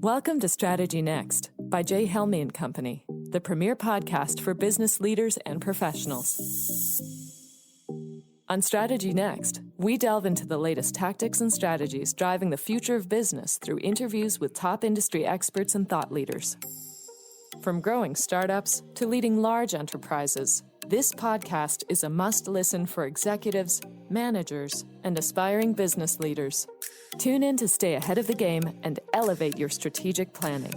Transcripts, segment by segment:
Welcome to Strategy Next by Jay Helmy and Company, the premier podcast for business leaders and professionals. On Strategy Next, we delve into the latest tactics and strategies driving the future of business through interviews with top industry experts and thought leaders. From growing startups to leading large enterprises, this podcast is a must-listen for executives, managers, and aspiring business leaders. Tune in to stay ahead of the game and elevate your strategic planning.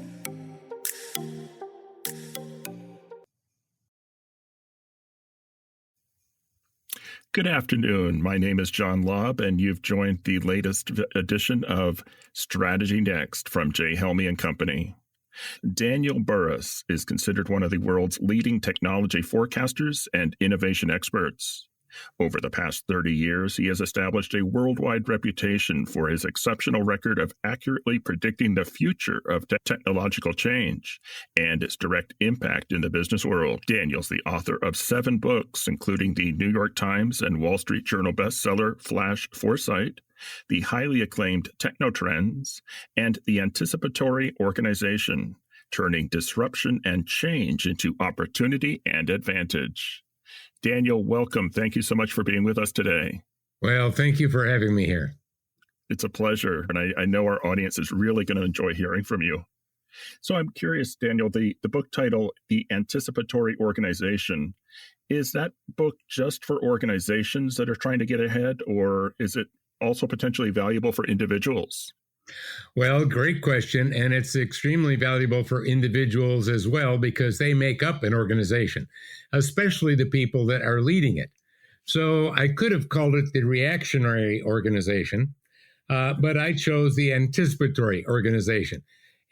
Good afternoon. My name is Jon Lobb, and you've joined the latest edition of Strategy Next from Jay Helmy and Company. Daniel Burrus is considered one of the world's leading technology forecasters and innovation experts. Over the past 30 years, he has established a worldwide reputation for his exceptional record of accurately predicting the future of technological change and its direct impact in the business world. Daniel's the author of 7 books, including the New York Times and Wall Street Journal bestseller Flash Foresight, the highly acclaimed Technotrends, and the Anticipatory Organization, turning disruption and change into opportunity and advantage. Daniel, welcome. Thank you so much for being with us today. Well, thank you for having me here. It's a pleasure, and I know our audience is really going to enjoy hearing from you. So I'm curious, Daniel, the book title, The Anticipatory Organization, is that book just for organizations that are trying to get ahead, or is it also potentially valuable for individuals? Well, great question. And it's extremely valuable for individuals as well, because they make up an organization, especially the people that are leading it. So I could have called it the reactionary organization, but I chose the anticipatory organization.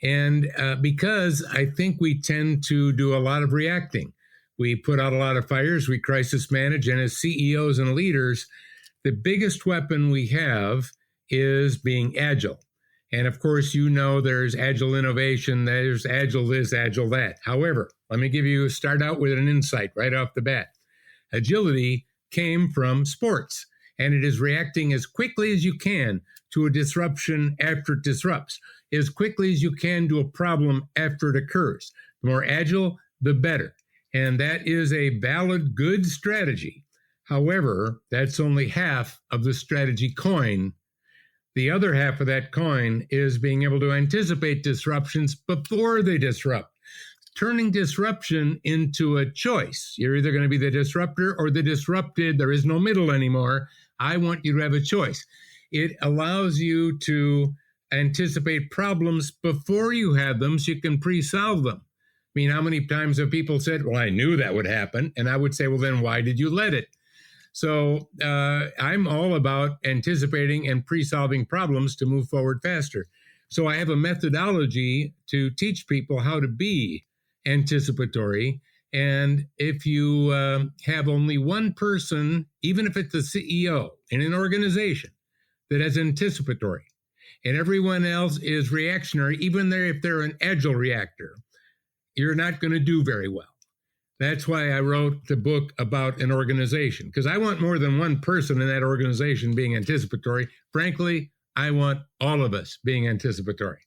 And because I think we tend to do a lot of reacting. We put out a lot of fires, we crisis manage, and as CEOs and leaders, the biggest weapon we have is being agile. And of course, you know, there's agile innovation, there's agile this, agile that. However, let me start out with an insight right off the bat. Agility came from sports, and it is reacting as quickly as you can to a disruption after it disrupts, as quickly as you can to a problem after it occurs. The more agile, the better. And that is a valid, good strategy. However, that's only half of the strategy coin. The other half of that coin is being able to anticipate disruptions before they disrupt, turning disruption into a choice. You're either going to be the disruptor or the disrupted. There is no middle anymore. I want you to have a choice. It allows you to anticipate problems before you have them so you can pre-solve them. I mean, how many times have people said, well, I knew that would happen? And I would say, well, then why did you let it? So I'm all about anticipating and pre-solving problems to move forward faster. So I have a methodology to teach people how to be anticipatory. And if you have only one person, even if it's the CEO in an organization that has anticipatory, and everyone else is reactionary, even if they're an agile reactor, you're not going to do very well. That's why I wrote the book about an organization, because I want more than one person in that organization being anticipatory. Frankly, I want all of us being anticipatory.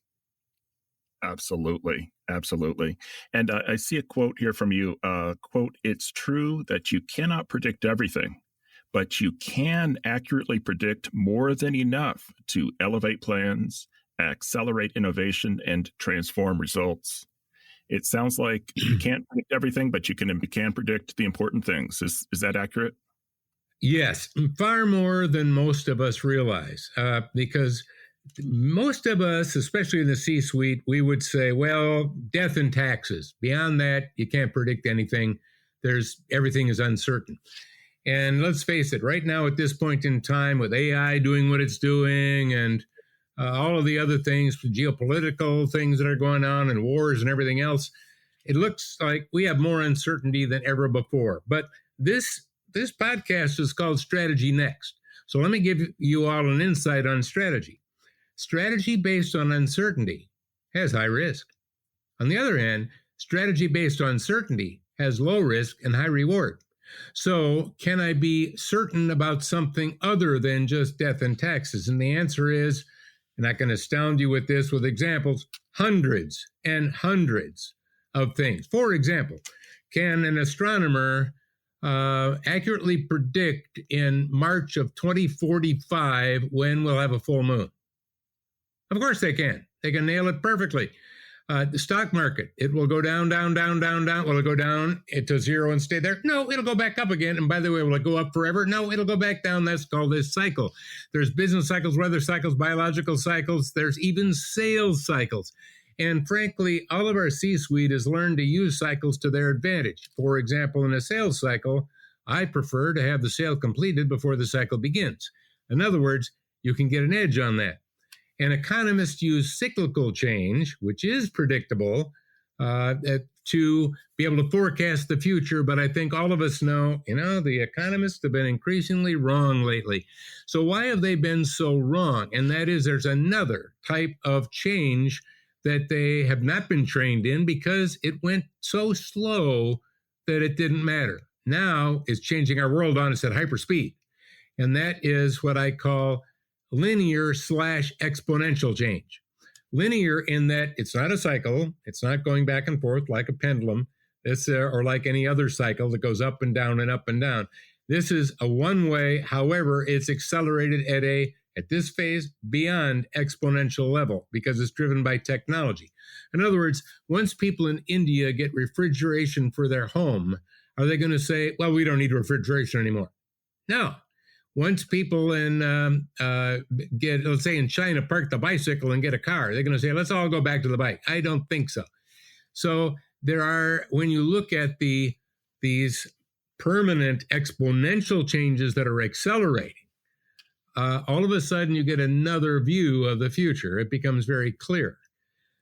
Absolutely. Absolutely. And I see a quote here from you, quote, "It's true that you cannot predict everything, but you can accurately predict more than enough to elevate plans, accelerate innovation, and transform results." It sounds like you can't predict everything, but you can predict the important things. Is that accurate? Yes, far more than most of us realize, because most of us, especially in the C-suite, we would say, well, death and taxes. Beyond that, you can't predict anything. Everything is uncertain. And let's face it, right now at this point in time, with AI doing what it's doing and all of the other things, geopolitical things that are going on and wars and everything else, it looks like we have more uncertainty than ever before. But this podcast is called Strategy Next. So let me give you all an insight on strategy. Strategy based on uncertainty has high risk. On the other hand, strategy based on certainty has low risk and high reward. So can I be certain about something other than just death and taxes? And the answer is And I can astound you with this with examples, hundreds and hundreds of things. For example, can an astronomer accurately predict in March of 2045 when we'll have a full moon? Of course they can. They can nail it perfectly. The stock market, it will go down, down, down, down, down. Will it go down to zero and stay there? No, it'll go back up again. And by the way, will it go up forever? No, it'll go back down. That's called this cycle. There's business cycles, weather cycles, biological cycles. There's even sales cycles. And frankly, all of our C-suite has learned to use cycles to their advantage. For example, in a sales cycle, I prefer to have the sale completed before the cycle begins. In other words, you can get an edge on that. And economists use cyclical change, which is predictable, to be able to forecast the future. But I think all of us know, the economists have been increasingly wrong lately. So why have they been so wrong? And that is there's another type of change that they have not been trained in because it went so slow that it didn't matter. Now it's changing our world on us at hyperspeed. And that is what I call linear/exponential change. Linear in that it's not a cycle. It's not going back and forth like a pendulum. It's or like any other cycle that goes up and down and up and down. This is a one-way. However, it's accelerated at this phase beyond exponential level because it's driven by technology. In other words, once people in India get refrigeration for their home, are they going to say, well, we don't need refrigeration anymore? No. Once people let's say in China, park the bicycle and get a car, they're going to say, let's all go back to the bike. I don't think so. So when you look at these permanent exponential changes that are accelerating, all of a sudden you get another view of the future. It becomes very clear.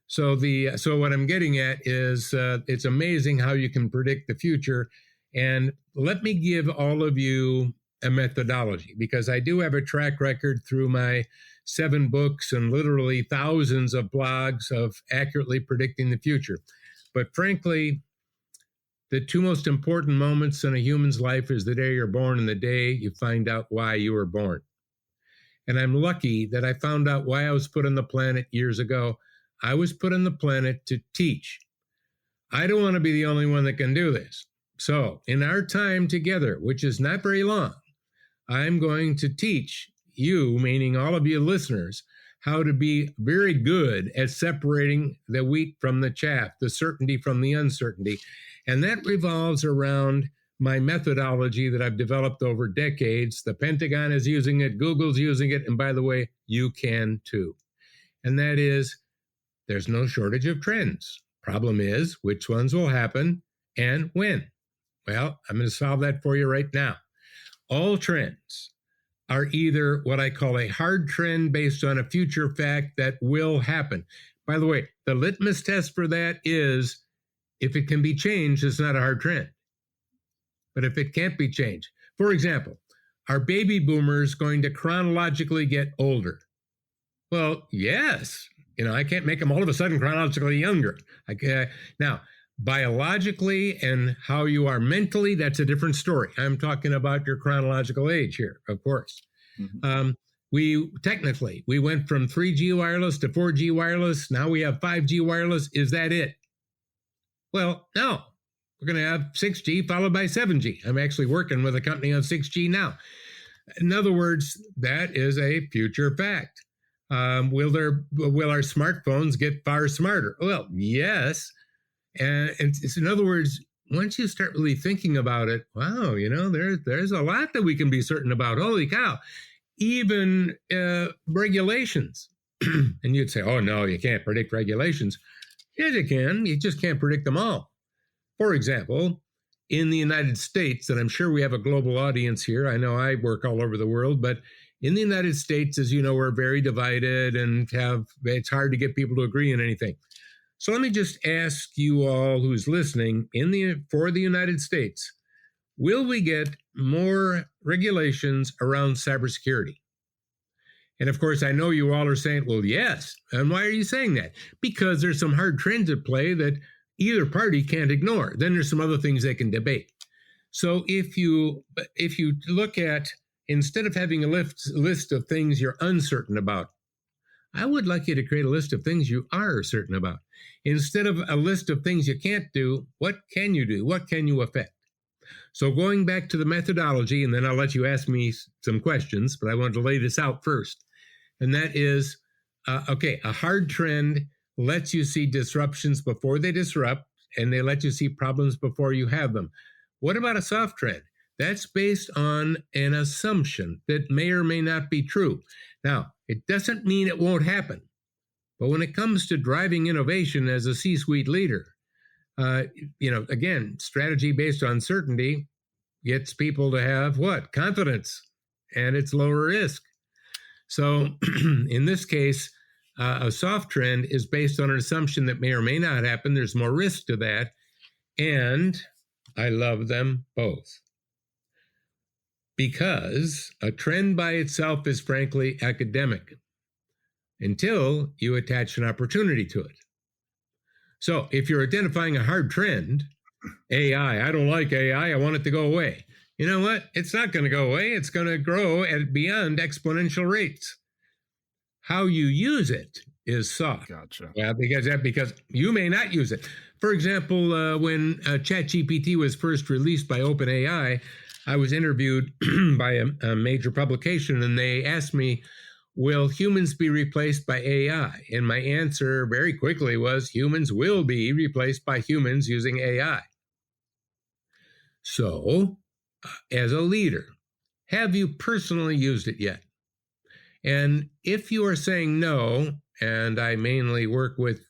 So what I'm getting at is it's amazing how you can predict the future. And let me give all of you a methodology, because I do have a track record through my 7 books and literally thousands of blogs of accurately predicting the future. But frankly, the 2 most important moments in a human's life is the day you're born and the day you find out why you were born. And I'm lucky that I found out why I was put on the planet years ago. I was put on the planet to teach. I don't want to be the only one that can do this. So in our time together, which is not very long, I'm going to teach you, meaning all of you listeners, how to be very good at separating the wheat from the chaff, the certainty from the uncertainty. And that revolves around my methodology that I've developed over decades. The Pentagon is using it, Google's using it, and by the way, you can too. And that is, there's no shortage of trends. Problem is, which ones will happen and when? Well, I'm going to solve that for you right now. All trends are either what I call a hard trend based on a future fact that will happen. By the way, the litmus test for that is if it can be changed, it's not a hard trend. But if it can't be changed, for example, are baby boomers going to chronologically get older? Well, yes. I can't make them all of a sudden chronologically younger. Now, biologically and how you are mentally, that's a different story. I'm talking about your chronological age here, of course. Mm-hmm. We went from 3G wireless to 4G wireless. Now we have 5G wireless. Is that it? Well, no. We're going to have 6G followed by 7G. I'm actually working with a company on 6G now. In other words, that is a future fact. Will our smartphones get far smarter? Well, yes. And it's, in other words, once you start really thinking about it, wow, there's a lot that we can be certain about. Holy cow. Even regulations. And you'd say, oh, no, you can't predict regulations. Yes, you can. You just can't predict them all. For example, in the United States, and I'm sure we have a global audience here. I know I work all over the world, but in the United States, as you know, we're very divided and it's hard to get people to agree on anything. So let me just ask you all who's listening, for the United States, will we get more regulations around cybersecurity? And of course, I know you all are saying, well, yes. And why are you saying that? Because there's some hard trends at play that either party can't ignore. Then there's some other things they can debate. So if you look at, instead of having a list of things you're uncertain about, I would like you to create a list of things you are certain about. Instead of a list of things you can't do, what can you do? What can you affect? So going back to the methodology, and then I'll let you ask me some questions, but I wanted to lay this out first. And that is, a hard trend lets you see disruptions before they disrupt, and they let you see problems before you have them. What about a soft trend? That's based on an assumption that may or may not be true. Now, it doesn't mean it won't happen. But when it comes to driving innovation as a C-suite leader, again, strategy based on certainty gets people to have what? Confidence, and it's lower risk. So in this case, a soft trend is based on an assumption that may or may not happen. There's more risk to that. And I love them both. Because a trend by itself is frankly academic until you attach an opportunity to it. So if you're identifying a hard trend, AI, I don't like AI, I want it to go away. You know what? It's not going to go away. It's going to grow at beyond exponential rates. How you use it is soft. Gotcha. Yeah, because you may not use it. For example, when ChatGPT was first released by OpenAI, I was interviewed by a major publication, and they asked me, will humans be replaced by AI? And my answer very quickly was, humans will be replaced by humans using AI. So, as a leader, have you personally used it yet? And if you are saying no, and I mainly work with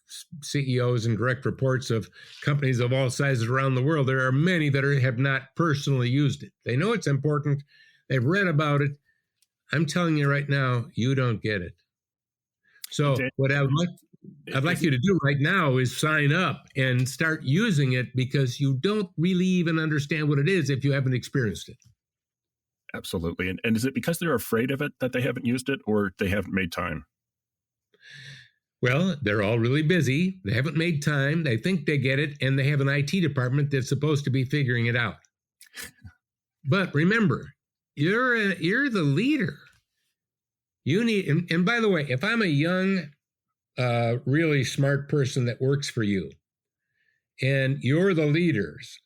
CEOs and direct reports of companies of all sizes around the world, there are many that have not personally used it. They know it's important. They've read about it. I'm telling you right now, you don't get it. So what I'd like you to do right now is sign up and start using it, because you don't really even understand what it is if you haven't experienced it. Absolutely. And is it because they're afraid of it that they haven't used it, or they haven't made time? Well, they're all really busy. They haven't made time. They think they get it, and they have an IT department that's supposed to be figuring it out. But remember, you're the leader. You need, and by the way, if I'm a young, really smart person that works for you, and you're the leaders,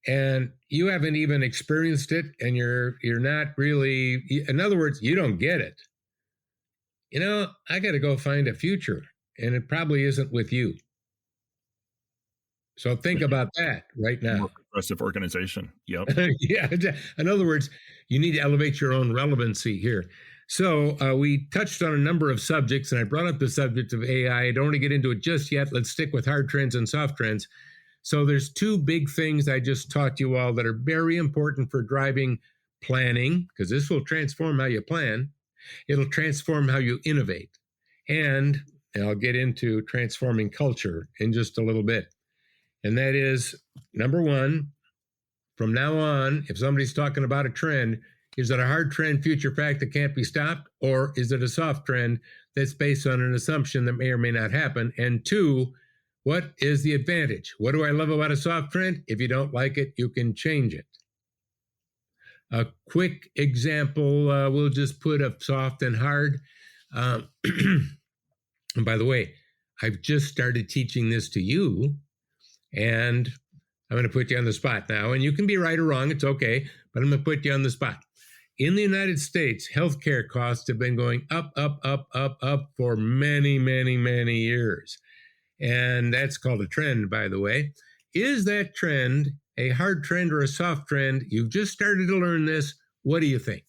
and you haven't even experienced it, and you're not really, in other words, you don't get it. I got to go find a future, and it probably isn't with you. So think about that right now. More progressive organization. Yep. Yeah. In other words, you need to elevate your own relevancy here. So we touched on a number of subjects, and I brought up the subject of AI. I don't want to get into it just yet. Let's stick with hard trends and soft trends. So there's two big things I just taught you all that are very important for driving planning, because this will transform how you plan. It'll transform how you innovate. And I'll get into transforming culture in just a little bit. And that is, number one, from now on, if somebody's talking about a trend, is it a hard trend, future fact that can't be stopped? Or is it a soft trend that's based on an assumption that may or may not happen? And two, what is the advantage? What do I love about a soft trend? If you don't like it, you can change it. A quick example, we'll just put a soft and hard. And by the way, I've just started teaching this to you, and I'm going to put you on the spot now. And you can be right or wrong, it's okay, but I'm going to put you on the spot. In the United States, healthcare costs have been going up for many, many, many years. And that's called a trend, by the way. Is that trend a hard trend or a soft trend? You've just started to learn this. What do you think?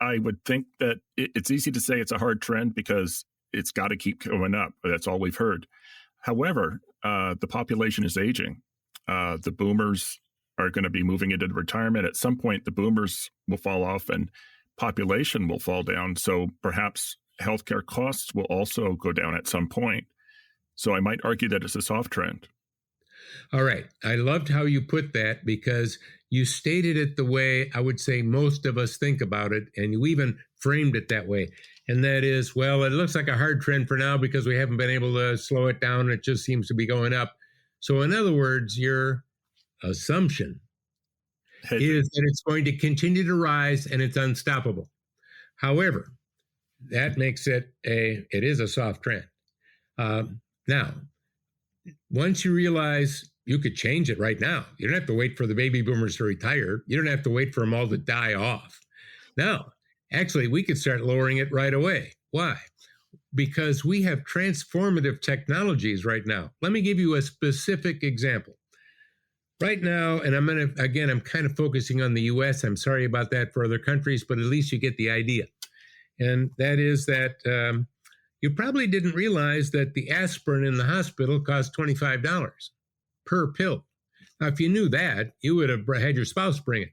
I would think that it's easy to say it's a hard trend because it's got to keep going up. That's all we've heard. However, the population is aging. The boomers are going to be moving into retirement. At some point, the boomers will fall off and population will fall down. So perhaps healthcare costs will also go down at some point. So I might argue that it's a soft trend. All right. I loved how you put that, because you stated it the way I would say most of us think about it, and you even framed it that way. And that is, well, it looks like a hard trend for now because we haven't been able to slow it down. It just seems to be going up. So in other words, your assumption is that it's going to continue to rise and it's unstoppable. However, that makes it is a soft trend. Now, once you realize you could change it right now, you don't have to wait for the baby boomers to retire. You don't have to wait for them all to die off. Now, actually, we could start lowering it right away. Why? Because we have transformative technologies right now. Let me give you a specific example. Right now, and I'm kind of focusing on the US. I'm sorry about that for other countries, but at least you get the idea. And that is that you probably didn't realize that the aspirin in the hospital costs $25 per pill. Now, if you knew that, you would have had your spouse bring it.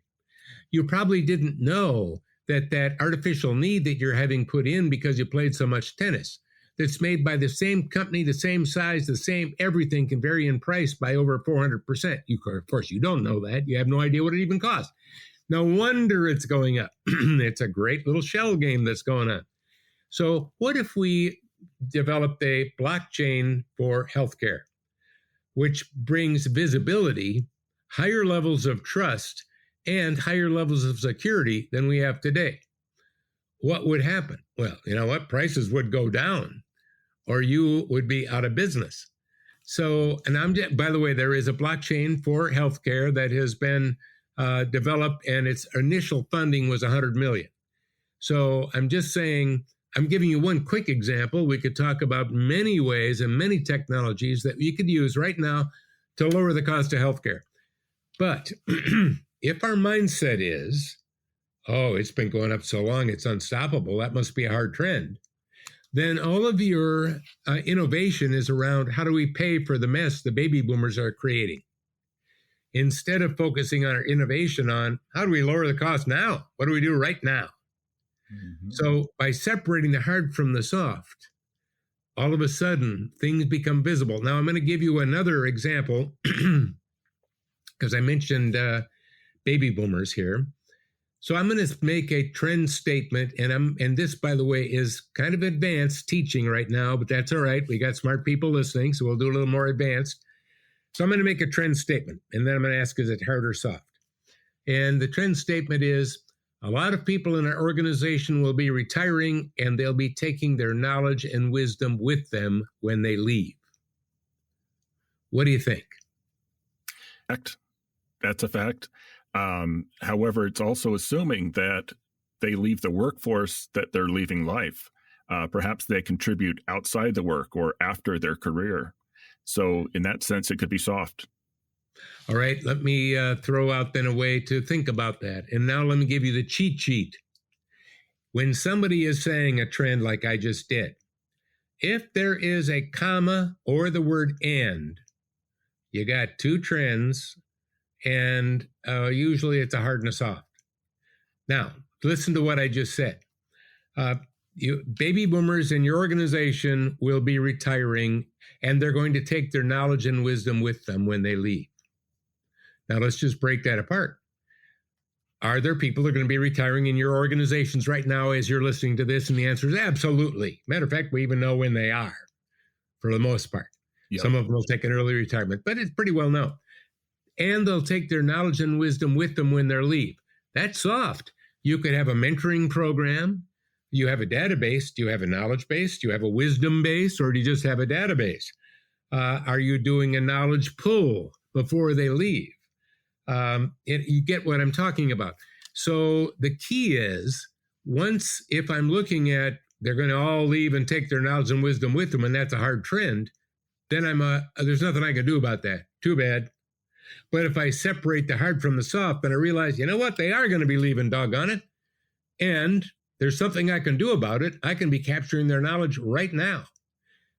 You probably didn't know that artificial knee that you're having put in because you played so much tennis, that's made by the same company, the same size, the same everything, can vary in price by over 400%. Of course, you don't know that. You have no idea what it even costs. No wonder it's going up. It's a great little shell game that's going on. So what if we developed a blockchain for healthcare, which brings visibility, higher levels of trust, and higher levels of security than we have today? What would happen? Well, you know what? Prices would go down, or you would be out of business. So, and by the way, there is a blockchain for healthcare that has been developed, and its initial funding was $100 million. So I'm just saying, I'm giving you one quick example. We could talk about many ways and many technologies that you could use right now to lower the cost of healthcare. But if our mindset is, oh, it's been going up so long, it's unstoppable, that must be a hard trend, then all of your innovation is around how do we pay for the mess the baby boomers are creating, instead of focusing on our innovation on how do we lower the cost now? What do we do right now? Mm-hmm. So by separating the hard from the soft, all of a sudden things become visible. Now I'm going to give you another example because I mentioned baby boomers here. So I'm going to make a trend statement, and this, by the way, is kind of advanced teaching right now, but that's all right. We got smart people listening, so we'll do a little more advanced. So I'm going to make a trend statement, and then I'm going to ask, is it hard or soft? And the trend statement is, a lot of people in our organization will be retiring, and they'll be taking their knowledge and wisdom with them when they leave. What do you think? Fact. That's a fact. However, it's also assuming that they leave the workforce, that they're leaving life. Perhaps they contribute outside the work or after their career. So in that sense, it could be soft. All right, let me throw out then a way to think about that. And now let me give you the cheat sheet. When somebody is saying a trend like I just did, if there is a comma or the word and, you got two trends, and usually it's a hard and a soft. Now, listen to what I just said. Baby boomers in your organization will be retiring, and they're going to take their knowledge and wisdom with them when they leave. Now, let's just break that apart. Are there people that are going to be retiring in your organizations right now as you're listening to this? And the answer is absolutely. Matter of fact, we even know when they are, for the most part. Yep. Some of them will take an early retirement, but it's pretty well known. And they'll take their knowledge and wisdom with them when they leave. That's soft. You could have a mentoring program. You have a database. Do you have a knowledge base? Do you have a wisdom base? Or do you just have a database? Are you doing a knowledge pull before they leave? You get what I'm talking about. So the key is, if I'm looking at they're going to all leave and take their knowledge and wisdom with them, and that's a hard trend, then there's nothing I can do about that. Too bad. But if I separate the hard from the soft, then I realize, you know what? They are going to be leaving, doggone it. And there's something I can do about it. I can be capturing their knowledge right now.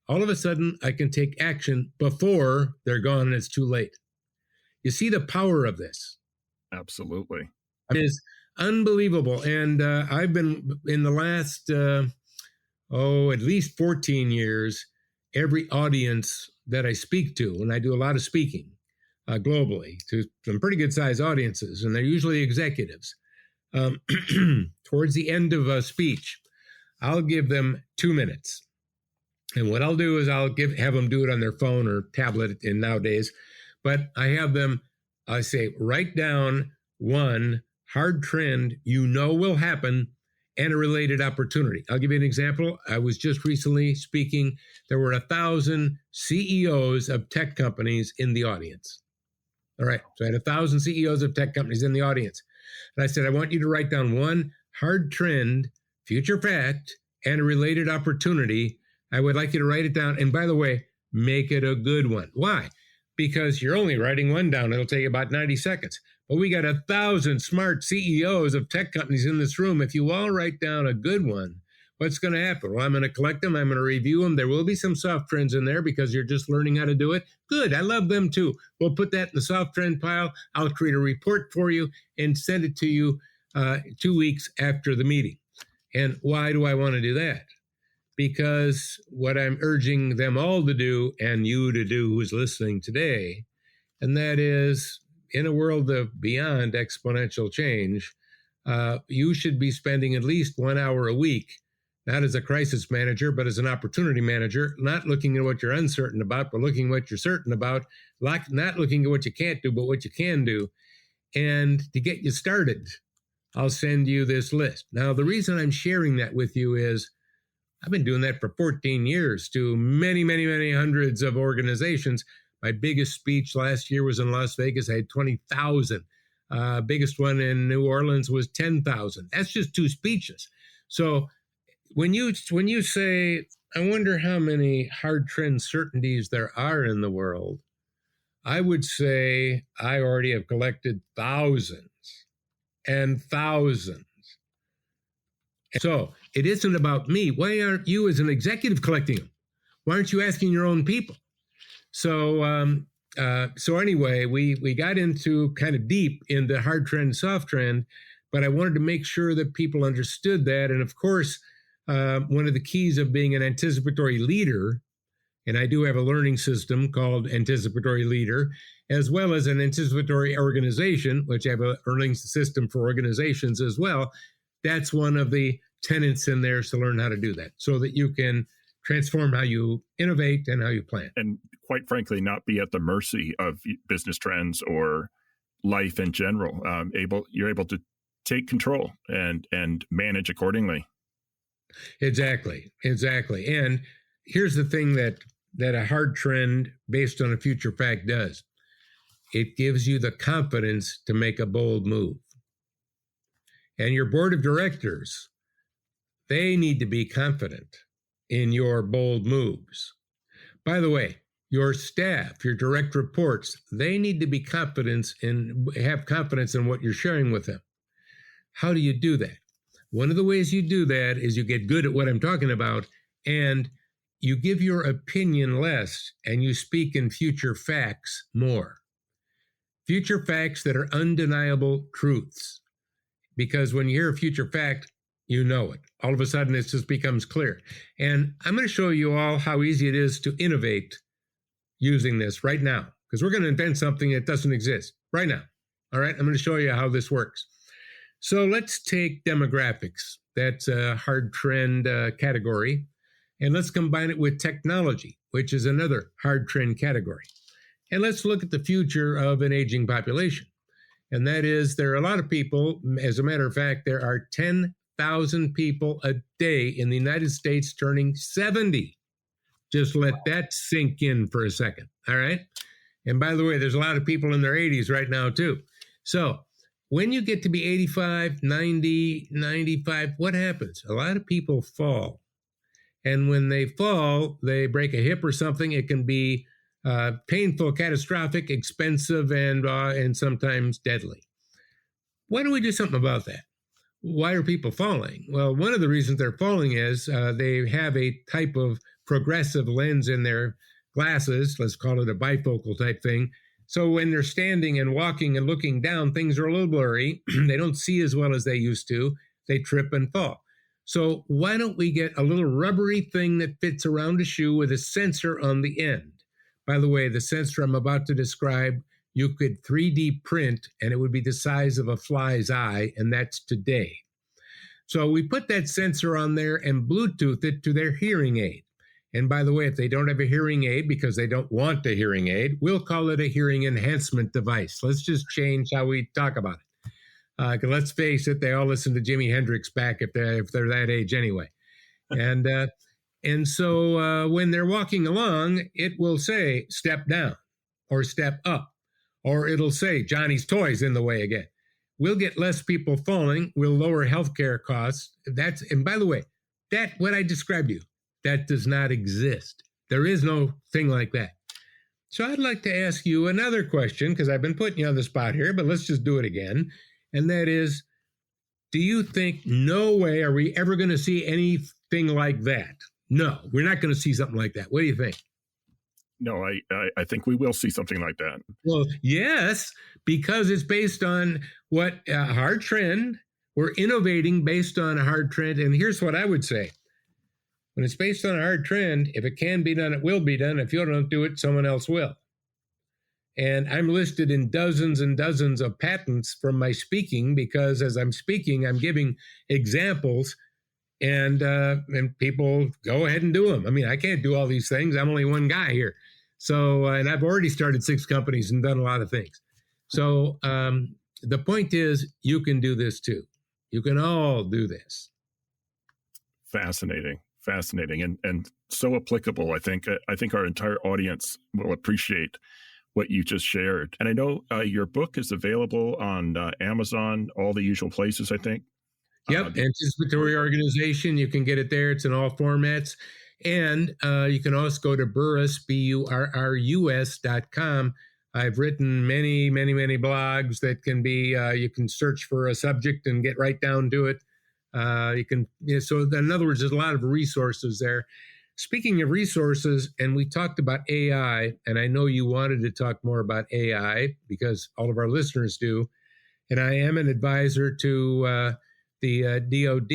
All of a sudden, I can take action before they're gone and it's too late. You see the power of this? Absolutely. It is unbelievable. And I've been in the last, at least 14 years, every audience that I speak to, and I do a lot of speaking globally to some pretty good sized audiences, and they're usually executives. Towards the end of a speech, I'll give them 2 minutes. And what I'll do is have them do it on their phone or tablet in nowadays. But I say, write down one hard trend you know will happen and a related opportunity. I'll give you an example. I was just recently speaking. There were 1,000 CEOs of tech companies in the audience. All right. So I had 1,000 CEOs of tech companies in the audience. And I said, I want you to write down one hard trend, future fact, and a related opportunity. I would like you to write it down. And by the way, make it a good one. Why? Because you're only writing one down. It'll take you about 90 seconds. But we got 1,000 smart CEOs of tech companies in this room. If you all write down a good one, what's going to happen? Well, I'm going to collect them. I'm going to review them. There will be some soft trends in there because you're just learning how to do it. Good. I love them too. We'll put that in the soft trend pile. I'll create a report for you and send it to you 2 weeks after the meeting. And why do I want to do that? Because what I'm urging them all to do, and you to do who's listening today, and that is, in a world of beyond exponential change, you should be spending at least 1 hour a week, not as a crisis manager, but as an opportunity manager, not looking at what you're uncertain about, but looking at what you're certain about, not looking at what you can't do, but what you can do. And to get you started, I'll send you this list. Now, the reason I'm sharing that with you is I've been doing that for 14 years to many, many, many hundreds of organizations. My biggest speech last year was in Las Vegas. I had 20,000. Biggest one in New Orleans was 10,000. That's just 2 speeches. So when you say, I wonder how many hard trend certainties there are in the world, I would say I already have collected thousands and thousands. So it isn't about me. Why aren't you as an executive collecting them? Why aren't you asking your own people? So anyway, we got into kind of deep into hard trend, soft trend, but I wanted to make sure that people understood that. And of course, one of the keys of being an anticipatory leader, and I do have a learning system called Anticipatory Leader, as well as an anticipatory organization, which I have a learning system for organizations as well. That's one of the tenets in there, to learn how to do that so that you can transform how you innovate and how you plan. And quite frankly, not be at the mercy of business trends or life in general. You're able to take control and manage accordingly. Exactly. And here's the thing that a hard trend based on a future fact does. It gives you the confidence to make a bold move. And your board of directors, they need to be confident in your bold moves. By the way, your staff, your direct reports, they need to be have confidence in what you're sharing with them. How do you do that? One of the ways you do that is you get good at what I'm talking about, and you give your opinion less, and you speak in future facts more. Future facts that are undeniable truths. Because when you hear a future fact, you know it. All of a sudden, it just becomes clear. And I'm going to show you all how easy it is to innovate using this right now, because we're going to invent something that doesn't exist right now. All right, I'm going to show you how this works. So let's take demographics. That's a hard trend category. And let's combine it with technology, which is another hard trend category. And let's look at the future of an aging population. And that is, there are a lot of people. As a matter of fact, there are 10,000 people a day in the United States turning 70. Just let that sink in for a second, all right? And by the way, there's a lot of people in their 80s right now too. So when you get to be 85, 90, 95, what happens? A lot of people fall. And when they fall, they break a hip or something. It can be painful, catastrophic, expensive, and sometimes deadly. Why don't we do something about that? Why are people falling? Well, one of the reasons they're falling is they have a type of progressive lens in their glasses. Let's call it a bifocal type thing. So when they're standing and walking and looking down, things are a little blurry. They don't see as well as they used to. They trip and fall. So why don't we get a little rubbery thing that fits around a shoe with a sensor on the end? By the way, the sensor I'm about to describe, you could 3D print, and it would be the size of a fly's eye, and that's today. So we put that sensor on there and Bluetooth it to their hearing aid. And by the way, if they don't have a hearing aid because they don't want a hearing aid, we'll call it a hearing enhancement device. Let's just change how we talk about it. Let's face it, they all listen to Jimi Hendrix back if they're that age anyway. And so when they're walking along, it will say, step down or step up, or it'll say, Johnny's toys in the way again. We'll get less people falling. We'll lower healthcare costs. And by the way, that what I described to you, that does not exist. There is no thing like that. So I'd like to ask you another question, because I've been putting you on the spot here, but let's just do it again. And that is, do you think no way are we ever going to see anything like that? No, we're not going to see something like that. What do you think? No, I think we will see something like that. Well, yes, because it's based on what a hard trend. We're innovating based on a hard trend. And here's what I would say. When it's based on a hard trend, if it can be done, it will be done. If you don't do it, someone else will. And I'm listed in dozens and dozens of patents from my speaking, because as I'm speaking, I'm giving examples, and people go ahead and do them. I mean, I can't do all these things. I'm only one guy here. So, and I've already started 6 companies and done a lot of things. So the point is, you can do this too. You can all do this. Fascinating, and so applicable. I think our entire audience will appreciate what you just shared. And I know your book is available on Amazon, all the usual places, I think. Yep, Anticipatory Organization. You can get it there. It's in all formats. And you can also go to Burrus, BURRUS.com. I've written many, many, many blogs that can be, you can search for a subject and get right down to it. So in other words, there's a lot of resources there. Speaking of resources, and we talked about AI, and I know you wanted to talk more about AI because all of our listeners do. And I am an advisor to the DOD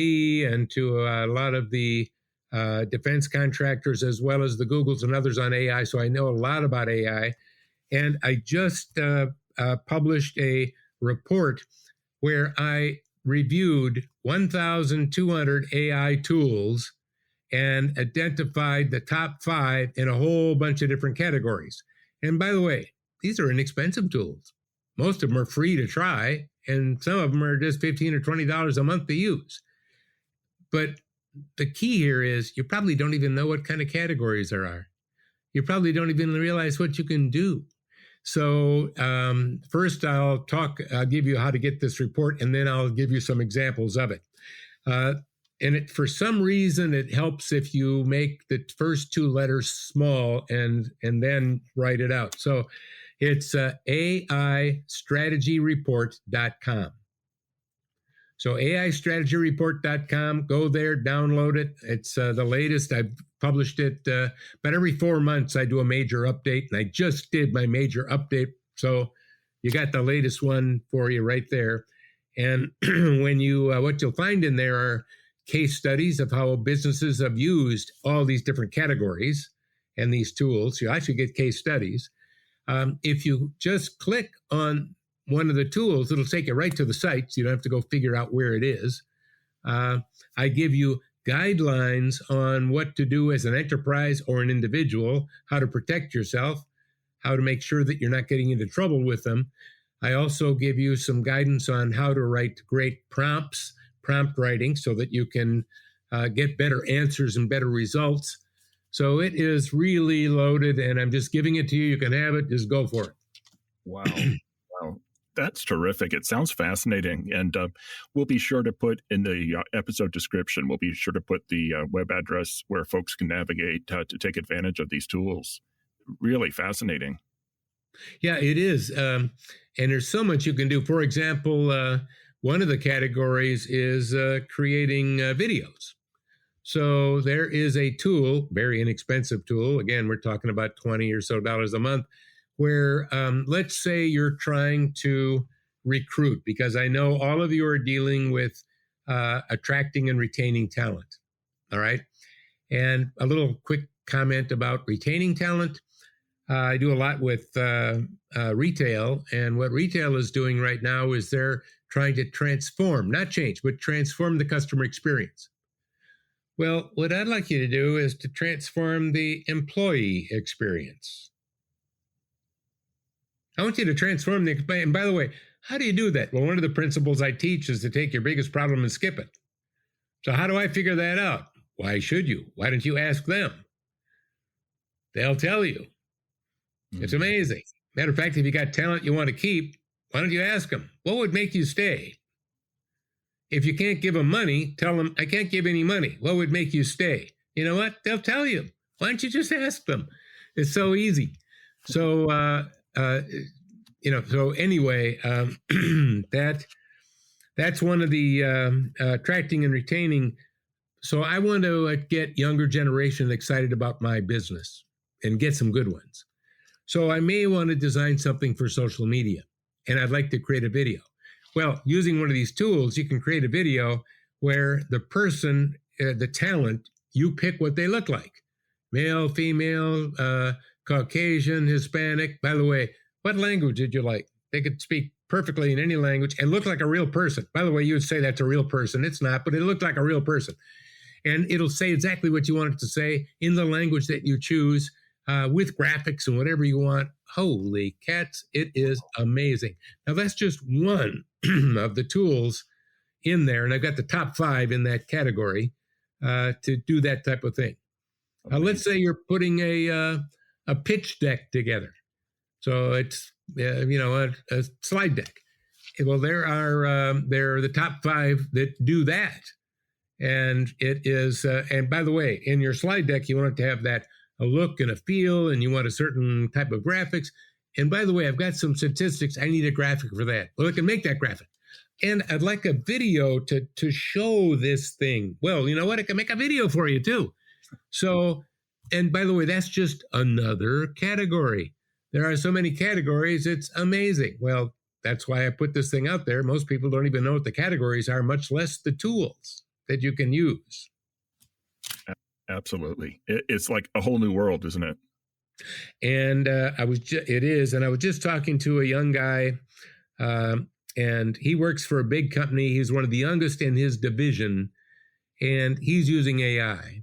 and to a lot of the defense contractors, as well as the Googles and others on AI. So I know a lot about AI. And I just published a report where I reviewed 1,200 AI tools and identified the top 5 in a whole bunch of different categories. And by the way, these are inexpensive tools. Most of them are free to try, and some of them are just $15 or $20 a month to use. But the key here is you probably don't even know what kind of categories there are. You probably don't even realize what you can do. So first I'll give you how to get this report, and then I'll give you some examples of it. And for some reason, it helps if you make the first 2 letters small and then write it out. So it's AIStrategyReport.com. So AIStrategyReport.com, go there, download it. It's the latest. I've published it, but every 4 months I do a major update, and I just did my major update. So you got the latest one for you right there. And when you, what you'll find in there are case studies of how businesses have used all these different categories and these tools. You actually get case studies. If you just click on one of the tools, it'll take you right to the site, so you don't have to go figure out where it is. I give you guidelines on what to do as an enterprise or an individual, how to protect yourself, how to make sure that you're not getting into trouble with them. I also give you some guidance on how to write great prompts, prompt writing, so that you can get better answers and better results. So it is really loaded, and I'm just giving it to you. You can have it. Just go for it. Wow. Wow. That's terrific. It sounds fascinating. And we'll be sure to put in the episode description, we'll be sure to put the web address where folks can navigate to take advantage of these tools. Really fascinating. Yeah, it is. And there's so much you can do. For example, one of the categories is creating videos. So there is a tool, very inexpensive tool. Again, we're talking about $20 or so a month, where let's say you're trying to recruit, because I know all of you are dealing with attracting and retaining talent. All right. And a little quick comment about retaining talent. I do a lot with retail, and what retail is doing right now is they're trying to transform, not change, but transform the customer experience. Well, what I'd like you to do is to transform the employee experience. I want you to transform and by the way, How do you do that? Well, one of the principles I teach is to take your biggest problem and skip it. So how do I figure that out? Why should you? Why don't you ask them? They'll tell you. It's amazing. Matter of fact, if you got talent you want to keep, why don't you ask them? What would make you stay? If you can't give them money, tell them, I can't give any money. What would make you stay? You know what? They'll tell you. Why don't you just ask them? It's so easy. So, so anyway, that's one of the attracting and retaining. So I want to get younger generation excited about my business and get some good ones. So I may want to design something for social media, and I'd like to create a video. Well, using one of these tools, you can create a video where the person, the talent, you pick what they look like. Male, female, Caucasian, Hispanic. By the way, what language did you like? They could speak perfectly in any language and look like a real person. By the way, you would say that's a real person. It's not, but it looked like a real person. And it'll say exactly what you want it to say in the language that you choose, with graphics and whatever you want. Holy cats, it is amazing. Now, that's just one of the tools in there, and I've got the top 5 in that category to do that type of thing. Let's say you're putting a pitch deck together. So it's, a slide deck. Well, there are the top 5 that do that. And it is, and by the way, in your slide deck, you want it to have that a look and a feel, and you want a certain type of graphics. And by the way, I've got some statistics. I need a graphic for that. Well, I can make that graphic. And I'd like a video to show this thing. Well, you know what? I can make a video for you too. So, and by the way, that's just another category. There are so many categories. It's amazing. Well, that's why I put this thing out there. Most people don't even know what the categories are, much less the tools that you can use. Absolutely. It's like a whole new world, isn't it? And it is. And I was just talking to a young guy, and he works for a big company. He's one of the youngest in his division, and he's using AI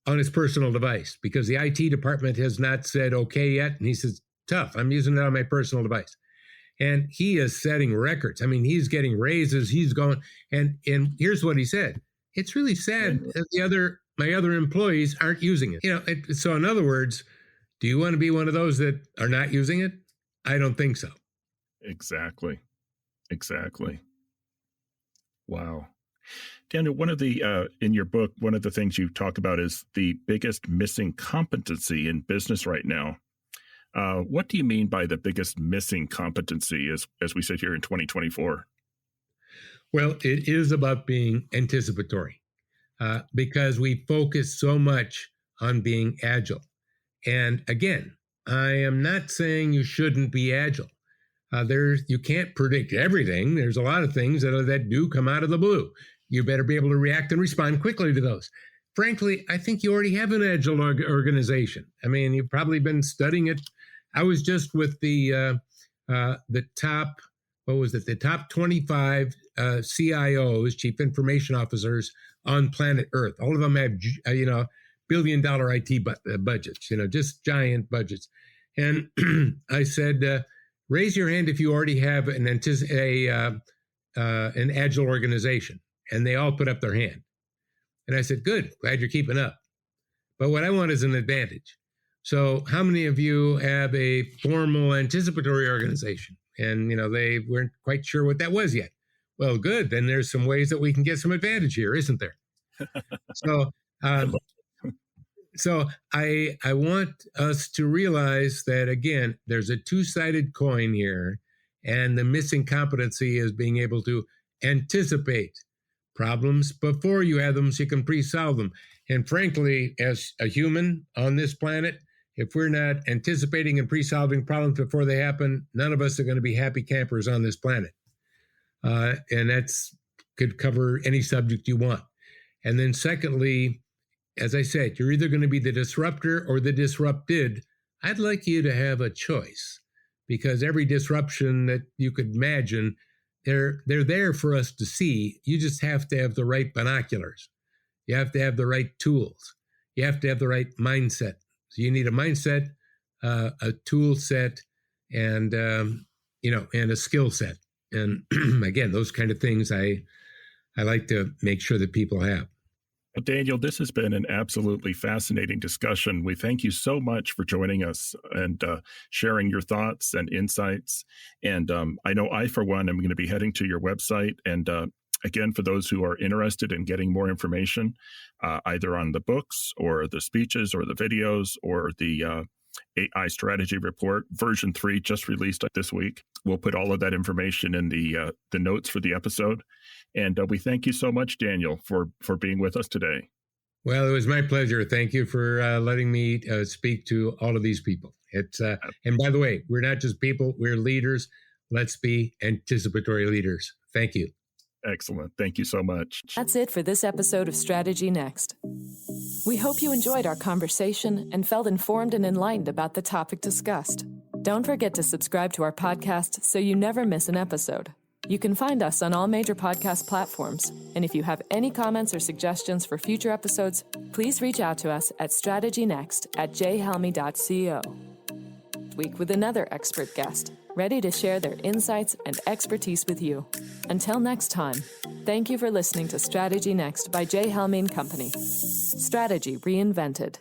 on his personal device because the IT department has not said okay yet. And he says, tough, I'm using it on my personal device. And he is setting records. I mean, he's getting raises. He's going, and here's what he said. It's really sad that my other employees aren't using it. So in other words, do you want to be one of those that are not using it? I don't think so. Exactly. Wow. Daniel, one of the, in your book, one of the things you talk about is the biggest missing competency in business right now. What do you mean by the biggest missing competency as we sit here in 2024? Well, it is about being anticipatory because we focus so much on being agile. And again, I am not saying you shouldn't be agile. You can't predict everything. There's a lot of things that do come out of the blue. You better be able to react and respond quickly to those. Frankly, I think you already have an agile organization. I mean, you've probably been studying it. I was just with the top, the top 25 CIOs, chief information officers on planet Earth. All of them have, billion-dollar IT budgets, just giant budgets. And I said, raise your hand if you already have an agile organization. And they all put up their hand. And I said, good, glad you're keeping up. But what I want is an advantage. So how many of you have a formal anticipatory organization? And, they weren't quite sure what that was yet. Well, good. Then there's some ways that we can get some advantage here, isn't there? So I want us to realize that, again, there's a two-sided coin here, and the missing competency is being able to anticipate problems before you have them so you can pre-solve them. And frankly, as a human on this planet, if we're not anticipating and pre-solving problems before they happen, none of us are going to be happy campers on this planet. And that's could cover any subject you want. And then secondly, as I said, you're either going to be the disruptor or the disrupted. I'd like you to have a choice because every disruption that you could imagine, they're there for us to see. You just have to have the right binoculars. You have to have the right tools. You have to have the right mindset. So you need a mindset, a tool set, and and a skill set. And again, those kind of things I like to make sure that people have. Well, Daniel, this has been an absolutely fascinating discussion. We thank you so much for joining us and sharing your thoughts and insights. And I know I, for one, am going to be heading to your website. And again, for those who are interested in getting more information, either on the books or the speeches or the videos or the AI strategy report, version 3 just released this week. We'll put all of that information in the notes for the episode. And we thank you so much, Daniel, for being with us today. Well, it was my pleasure. Thank you for letting me speak to all of these people. It's and by the way, we're not just people, we're leaders. Let's be anticipatory leaders. Thank you. Excellent. Thank you so much. That's it for this episode of Strategy Next. We hope you enjoyed our conversation and felt informed and enlightened about the topic discussed. Don't forget to subscribe to our podcast so you never miss an episode. You can find us on all major podcast platforms, and if you have any comments or suggestions for future episodes, please reach out to us at strategynext@jhelmy.co. Week with another expert guest, ready to share their insights and expertise with you. Until next time, thank you for listening to Strategy Next by J. Helmy & Company. Strategy reinvented.